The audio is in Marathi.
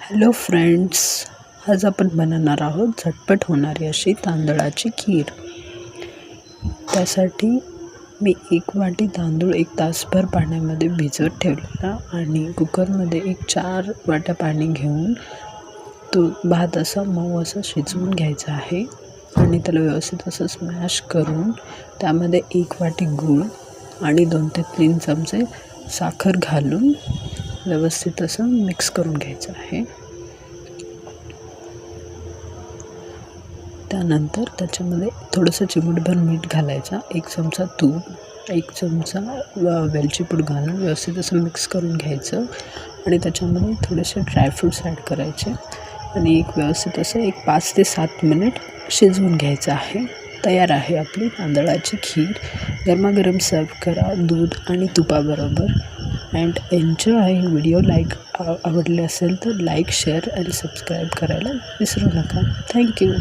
हॅलो फ्रेंड्स, आज आपण बनवणार आहोत झटपट होणारी अशी तांदळाची खीर। त्यासाठी मी 1 वाटी तांदूळ 1 तासभर पाण्यामध्ये भिजवत ठेवलेला आणि कुकरमध्ये 4 वाट्या पाणी घेऊन तो भात असा मऊ असा शिजवून घ्यायचा आहे आणि त्याला व्यवस्थित असं स्मॅश करून त्यामध्ये 1 वाटी गूळ आणि 2 ते 3 चमचे साखर घालून व्यवस्थित असं मिक्स करून घ्यायचं आहे। त्यानंतर त्याच्यामध्ये थोडंसं चिमूटभर मीठ घालायचा, 1 चमचा तूप, 1 चमचा वेलची पूड घालून व्यवस्थित असं मिक्स करून घ्यायचं आणि त्याच्यामध्ये थोडेसे ड्रायफ्रूट्स ॲड करायचे आणि व्यवस्थित असं 5 ते 7 मिनिट शिजवून घ्यायचं आहे। तयार आहे आपली तांदळाची खीर। गरमागरम सर्व करा दूध आणि तुपाबरोबर। And enjoy. व्हिडिओ आवडले असेल तर लाईक, शेअर आणि सबस्क्राईब करायला विसरू नका। थँक्यू।